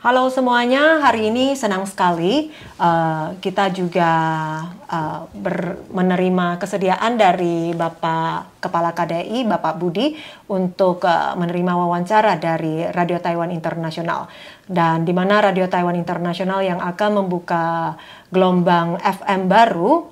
Halo semuanya, hari ini senang sekali kita juga menerima kesediaan dari Bapak Kepala KDI, Bapak Budi, untuk menerima wawancara dari Radio Taiwan Internasional. Dan di mana Radio Taiwan Internasional yang akan membuka gelombang FM baru,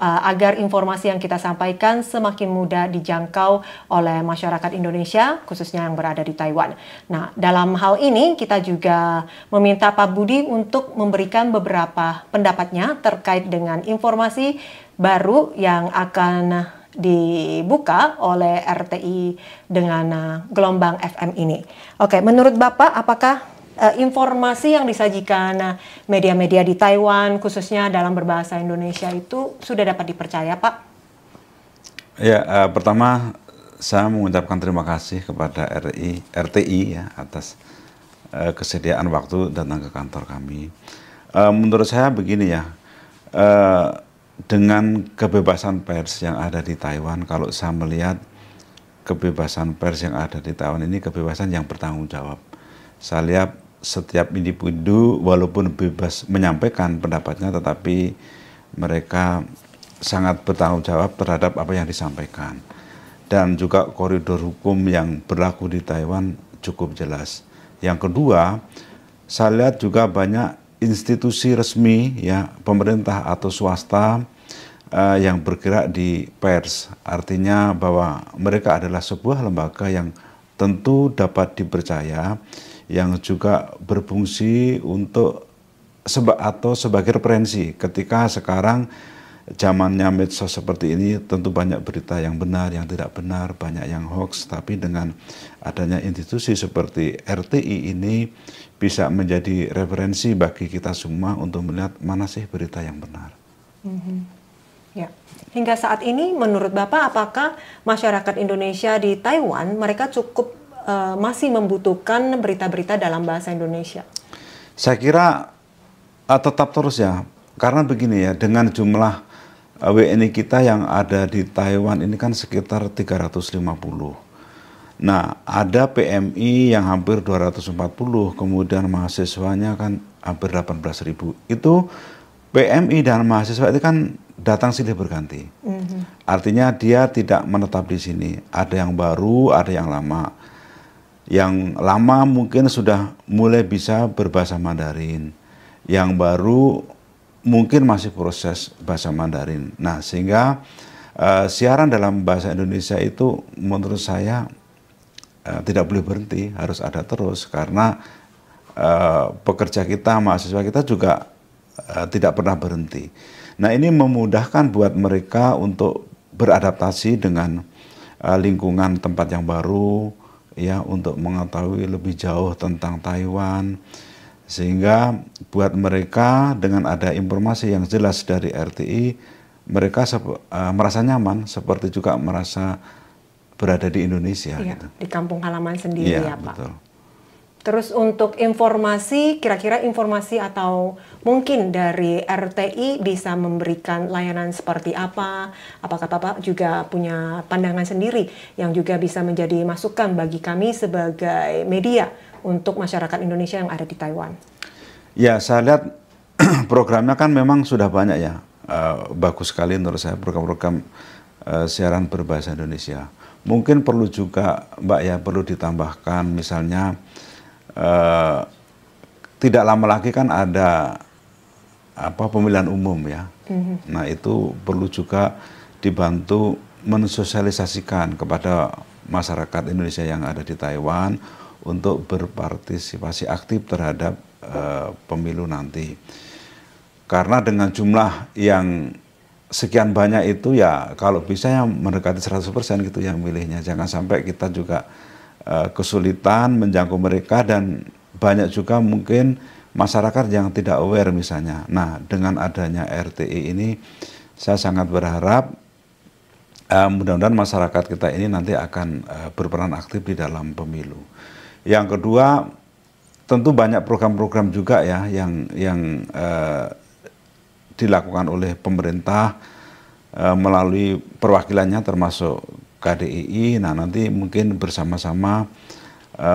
agar informasi yang kita sampaikan semakin mudah dijangkau oleh masyarakat Indonesia, khususnya yang berada di Taiwan. Nah, dalam hal ini kita juga meminta Pak Budi untuk memberikan beberapa pendapatnya terkait dengan informasi baru yang akan dibuka oleh RTI dengan gelombang FM ini. Oke, menurut Bapak, apakah informasi yang disajikan media-media di Taiwan, khususnya dalam berbahasa Indonesia, itu sudah dapat dipercaya, Pak? Ya, pertama saya mengucapkan terima kasih kepada RTI ya, atas kesediaan waktu datang ke kantor kami. Menurut saya begini ya, dengan kebebasan pers yang ada di Taiwan, kalau saya melihat kebebasan pers yang ada di Taiwan ini kebebasan yang bertanggung jawab. Saya lihat setiap individu walaupun bebas menyampaikan pendapatnya, tetapi mereka sangat bertanggung jawab terhadap apa yang disampaikan. Dan juga koridor hukum yang berlaku di Taiwan cukup jelas. Yang kedua, saya lihat juga banyak institusi resmi ya, pemerintah atau swasta yang bergerak di pers. Artinya bahwa mereka adalah sebuah lembaga yang tentu dapat dipercaya, yang juga berfungsi untuk sebagai referensi ketika sekarang zamannya medsos seperti ini. Tentu banyak berita yang benar, yang tidak benar, banyak yang hoax, tapi dengan adanya institusi seperti RTI ini bisa menjadi referensi bagi kita semua untuk melihat mana sih berita yang benar. Ya. Hingga saat ini menurut Bapak, apakah masyarakat Indonesia di Taiwan mereka cukup masih membutuhkan berita-berita dalam bahasa Indonesia? Saya kira tetap terus ya, karena begini ya, dengan jumlah WNI kita yang ada di Taiwan ini kan sekitar 350. Nah, ada PMI yang hampir 240, kemudian mahasiswanya kan hampir 18.000. Itu PMI dan mahasiswa itu kan datang silih berganti. Artinya dia tidak menetap di sini. Ada yang baru, ada yang lama. Yang lama mungkin sudah mulai bisa berbahasa Mandarin. Yang baru mungkin masih proses bahasa Mandarin. Nah, sehingga siaran dalam bahasa Indonesia itu menurut saya tidak boleh berhenti, harus ada terus. Karena pekerja kita, mahasiswa kita juga tidak pernah berhenti. Nah, ini memudahkan buat mereka untuk beradaptasi dengan lingkungan tempat yang baru, ya, untuk mengetahui lebih jauh tentang Taiwan, sehingga buat mereka dengan ada informasi yang jelas dari RTI, mereka merasa nyaman, seperti juga merasa berada di Indonesia. Iya, gitu. Di kampung halaman sendiri ya, Pak. Betul. Terus untuk informasi, kira-kira informasi atau mungkin dari RTI bisa memberikan layanan seperti apa? Apakah Bapak juga punya pandangan sendiri yang juga bisa menjadi masukan bagi kami sebagai media untuk masyarakat Indonesia yang ada di Taiwan? Ya, saya lihat programnya kan memang sudah banyak ya. Bagus sekali menurut saya program-program siaran berbahasa Indonesia. Mungkin perlu juga, Mbak ya, perlu ditambahkan misalnya tidak lama lagi kan ada pemilihan umum ya. Nah, itu perlu juga dibantu mensosialisasikan kepada masyarakat Indonesia yang ada di Taiwan untuk berpartisipasi aktif terhadap pemilu nanti. Karena dengan jumlah yang sekian banyak itu ya, kalau bisa ya mendekati 100% gitu yang milihnya. Jangan sampai kita juga kesulitan menjangkau mereka, dan banyak juga mungkin masyarakat yang tidak aware misalnya. Nah, dengan adanya RTI ini saya sangat berharap mudah-mudahan masyarakat kita ini nanti akan berperan aktif di dalam pemilu. Yang kedua, tentu banyak program-program juga ya yang dilakukan oleh pemerintah melalui perwakilannya termasuk KDII. Nah, nanti mungkin bersama-sama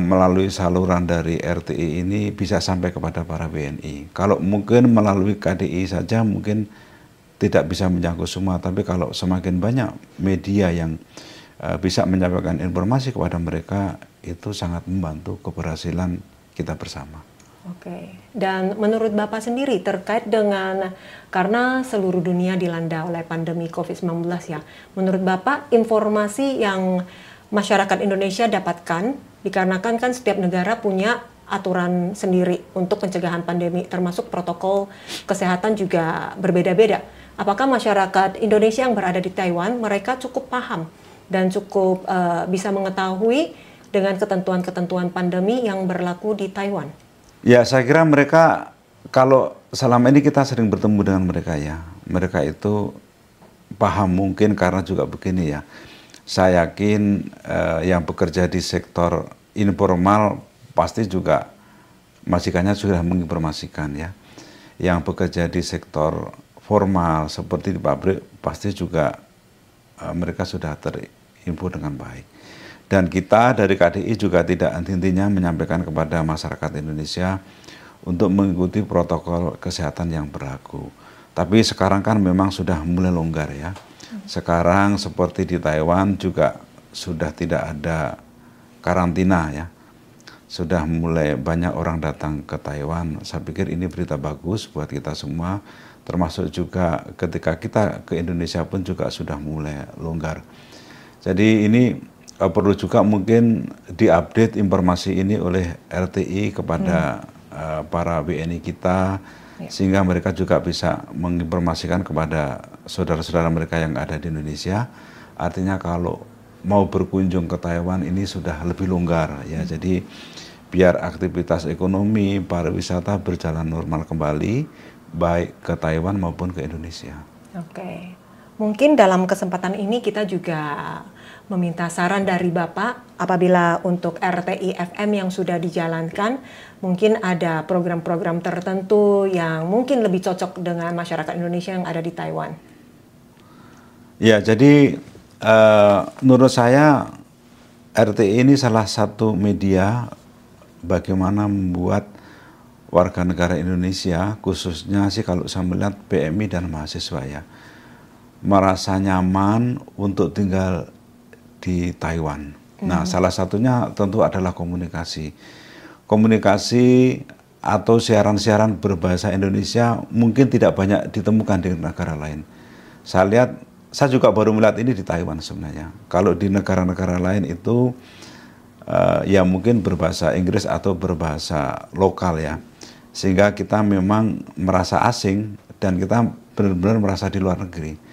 melalui saluran dari RTI ini bisa sampai kepada para WNI. Kalau mungkin melalui KDI saja mungkin tidak bisa menjangkau semua, tapi kalau semakin banyak media yang bisa menyampaikan informasi kepada mereka, itu sangat membantu keberhasilan kita bersama. Oke, dan menurut Bapak sendiri terkait dengan, karena seluruh dunia dilanda oleh pandemi COVID-19 ya, menurut Bapak informasi yang masyarakat Indonesia dapatkan, dikarenakan kan setiap negara punya aturan sendiri untuk pencegahan pandemi, termasuk protokol kesehatan juga berbeda-beda. Apakah masyarakat Indonesia yang berada di Taiwan, mereka cukup paham dan cukup bisa mengetahui dengan ketentuan-ketentuan pandemi yang berlaku di Taiwan? Ya, saya kira mereka, kalau selama ini kita sering bertemu dengan mereka ya, mereka itu paham mungkin karena juga begini ya. Saya yakin yang bekerja di sektor informal pasti juga majikannya sudah menginformasikan ya. Yang bekerja di sektor formal seperti di pabrik pasti juga mereka sudah terinfo dengan baik. Dan kita dari KDI juga tidak henti-hentinya menyampaikan kepada masyarakat Indonesia untuk mengikuti protokol kesehatan yang berlaku. Tapi sekarang kan memang sudah mulai longgar ya. Sekarang seperti di Taiwan juga sudah tidak ada karantina ya. Sudah mulai banyak orang datang ke Taiwan. Saya pikir ini berita bagus buat kita semua. Termasuk juga ketika kita ke Indonesia pun juga sudah mulai longgar. Jadi ini perlu juga mungkin diupdate informasi ini oleh RTI kepada para WNI kita, sehingga mereka juga bisa menginformasikan kepada saudara-saudara mereka yang ada di Indonesia. Artinya kalau mau berkunjung ke Taiwan ini sudah lebih longgar ya. Jadi biar aktivitas ekonomi, pariwisata berjalan normal kembali, baik ke Taiwan maupun ke Indonesia. Oke, mungkin dalam kesempatan ini kita juga meminta saran dari Bapak apabila untuk RTI FM yang sudah dijalankan, mungkin ada program-program tertentu yang mungkin lebih cocok dengan masyarakat Indonesia yang ada di Taiwan. Ya, jadi menurut saya RTI ini salah satu media bagaimana membuat warga negara Indonesia, khususnya sih kalau saya melihat PMI dan mahasiswa ya, merasa nyaman untuk tinggal di Taiwan. Nah, salah satunya tentu adalah komunikasi. Komunikasi atau siaran-siaran berbahasa Indonesia mungkin tidak banyak ditemukan di negara lain. Saya lihat, saya juga baru melihat ini di Taiwan sebenarnya. Kalau di negara-negara lain itu ya mungkin berbahasa Inggris atau berbahasa lokal ya. Sehingga kita memang merasa asing dan kita benar-benar merasa di luar negeri.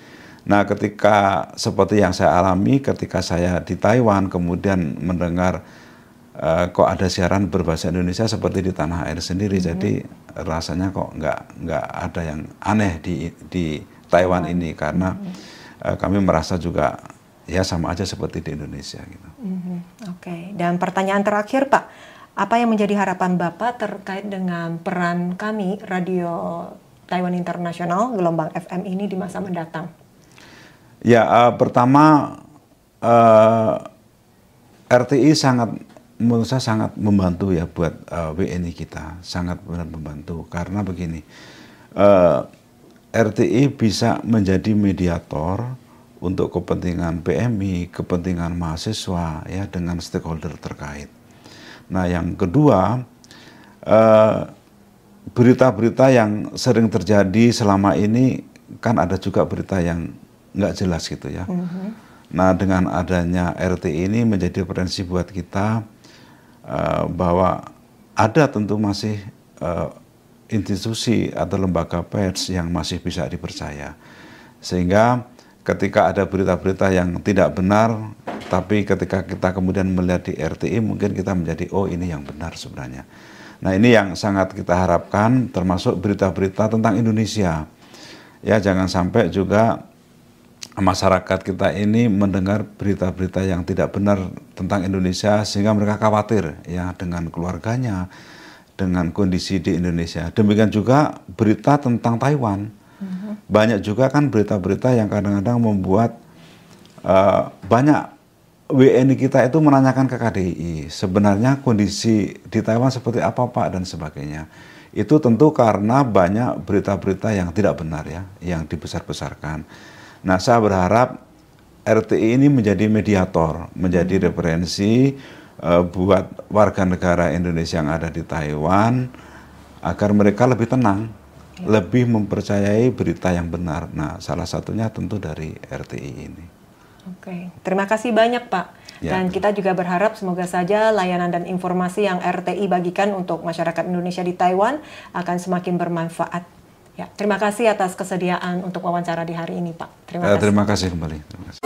Nah, ketika seperti yang saya alami ketika saya di Taiwan, kemudian mendengar kok ada siaran berbahasa Indonesia seperti di tanah air sendiri, jadi rasanya kok nggak ada yang aneh di Taiwan ini, karena kami merasa juga ya sama aja seperti di Indonesia gitu. Oke, dan pertanyaan terakhir Pak, apa yang menjadi harapan Bapak terkait dengan peran kami Radio Taiwan Internasional gelombang FM ini di masa mendatang? Ya, pertama RTI menurut saya sangat membantu ya buat WNI kita, sangat benar membantu karena begini, RTI bisa menjadi mediator untuk kepentingan PMI, kepentingan mahasiswa ya dengan stakeholder terkait. Nah, yang kedua, berita-berita yang sering terjadi selama ini kan ada juga berita yang nggak jelas gitu ya. Nah, dengan adanya RTI ini menjadi referensi buat kita bahwa ada tentu masih institusi atau lembaga pers yang masih bisa dipercaya. Sehingga ketika ada berita-berita yang tidak benar, tapi ketika kita kemudian melihat di RTI mungkin kita menjadi oh ini yang benar sebenarnya. Nah, ini yang sangat kita harapkan, termasuk berita-berita tentang Indonesia. Ya, jangan sampai juga masyarakat kita ini mendengar berita-berita yang tidak benar tentang Indonesia sehingga mereka khawatir ya dengan keluarganya, dengan kondisi di Indonesia. Demikian juga berita tentang Taiwan. Banyak juga kan berita-berita yang kadang-kadang membuat banyak WNI kita itu menanyakan ke KDI sebenarnya kondisi di Taiwan seperti apa Pak dan sebagainya. Itu tentu karena banyak berita-berita yang tidak benar ya, yang dibesar-besarkan. Nah, saya berharap RTI ini menjadi mediator, menjadi referensi buat warga negara Indonesia yang ada di Taiwan agar mereka lebih tenang, lebih mempercayai berita yang benar. Nah, salah satunya tentu dari RTI ini. Oke, terima kasih banyak Pak. Ya. Dan kita juga berharap semoga saja layanan dan informasi yang RTI bagikan untuk masyarakat Indonesia di Taiwan akan semakin bermanfaat. Ya, terima kasih atas kesediaan untuk wawancara di hari ini, Pak. Terima kasih. Terima kasih kembali. Terima kasih.